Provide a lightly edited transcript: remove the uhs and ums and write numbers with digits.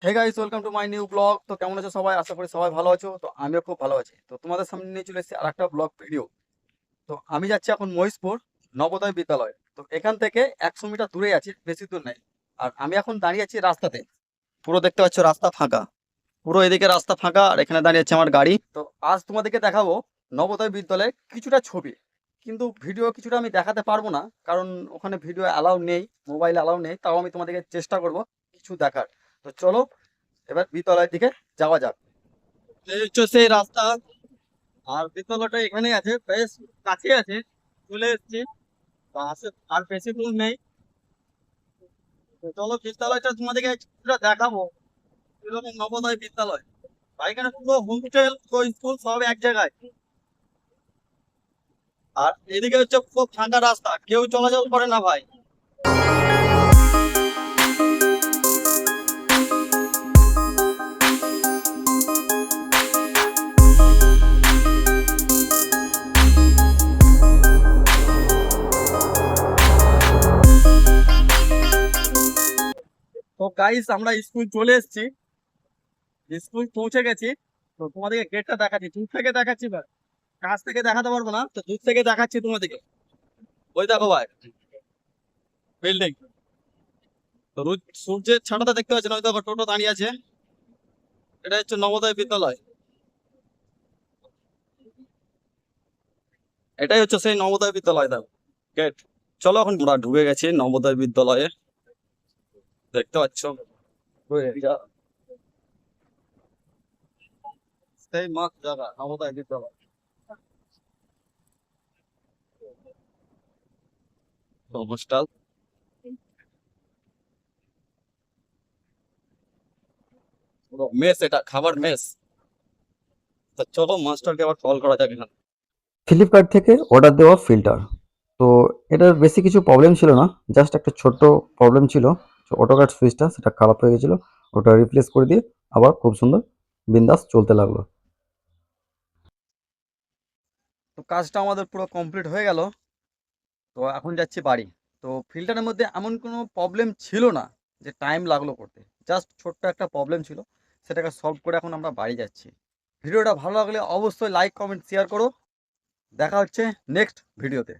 Hey guys, welcome to my new blog. তো কেমন আছো সবাই? আশা করি সবাই ভালো আছো। তো আমিও খুব ভালো আছি। তো তোমাদের সামনে নিয়ে চলে এসেছি আরেকটা ব্লগ ভিডিও। তো আমি যাচ্ছি এখন মহিষপুর নবোদয় বিদ্যালয়। তো এখান থেকে 100 মিটার দূরে আছে, বেশি দূর নেই। আর আমি এখন দাঁড়িয়ে আছি রাস্তাতে। পুরো দেখতে পাচ্ছ রাস্তা ফাঁকা, পুরো এদিকে রাস্তা ফাঁকা, আর এখানে দাঁড়িয়ে আছে আমার গাড়ি। তো আজ তোমাদেরকে দেখাবো নবোদয় বিদ্যালয়ের কিছুটা ছবি। কিন্তু ভিডিও কিছুটা আমি দেখাতে পারবো না, কারণ ওখানে ভিডিও অ্যালাউ নেই, মোবাইল অ্যালাউ নেই। তাও আমি তোমাদেরকে চেষ্টা করব কিছু দেখার। তো চলো এবার বিদ্যালয়ের দিকে যাওয়া যাক। এই হচ্ছে সেই রাস্তা, আর বিদ্যালয়টা এখানেই আছে, বেশ কাছে আছে। চলে এসেছি, তো আর বেশি দূর নেই। তো চলো বিদ্যালয়টা তোমাদেরকে কিছুটা দেখাবো। এরকম নবোদয় বিদ্যালয়, আর এখানে পুরো হোস্টেল স্কুল সব এক জায়গায়। আর এদিকে হচ্ছে পুরো ফাঁকা রাস্তা, কেউ চলাচল করে না ভাই। তো গাইস, আমরা স্কুল চলে এসেছি, স্কুল পৌঁছে গেছি। তো তোমাদেরকে গেটটা দেখাচ্ছি, দূর থেকে দেখাচ্ছি ভাই, কাছ থেকে দেখাতে পারবো না, তো দূর থেকে দেখাচ্ছি তোমাদেরকে। ওই দেখো ভাই, বিল্ডিং। তো সূর্যের ছাটাটা দেখতে পাচ্ছেন, ওই দেখো টোটো দাঁড়িয়ে আছে। এটা হচ্ছে নবোদয় বিদ্যালয়, এটাই হচ্ছে সেই নবোদয় বিদ্যালয়। দেখো গেট। চলো এখন আমরা ঢুকে গেছি নবোদয় বিদ্যালয়ে, দেখতে পাচ্ছ ওই area, সেই মাঠ জায়গা নবোদয় বিদ্যালয়। হোস্টেল, মেস, এটা খাবার মেস। তো চলো মাস্টারকে আবার কল করা যাক এখানে। ফ্লিপকার্ট থেকে অর্ডার দেওয়া ফিল্টার। তো এটার বেশি কিছু প্রবলেম ছিল না, জাস্ট একটা ছোট্ট প্রবলেম ছিল। অটোকাট সুইচটা সেটা খারাপ হয়ে গেছিলো, ওটা রিপ্লেস করে দিয়ে আবার খুব সুন্দর বিন্দাস চলতে লাগলো। তো কাজটা আমাদের পুরো কমপ্লিট হয়ে গেল। তো এখন যাচ্ছি বাড়ি। তো ফিল্টারের মধ্যে এমন কোনো প্রবলেম ছিল না যে টাইম লাগলো করতে, জাস্ট ছোট্ট একটা প্রবলেম ছিল, সেটাকে সলভ করে এখন আমরা বাড়ি যাচ্ছি। ভিডিওটা ভালো লাগলে অবশ্যই লাইক কমেন্ট শেয়ার করো। দেখা হচ্ছে নেক্সট ভিডিওতে।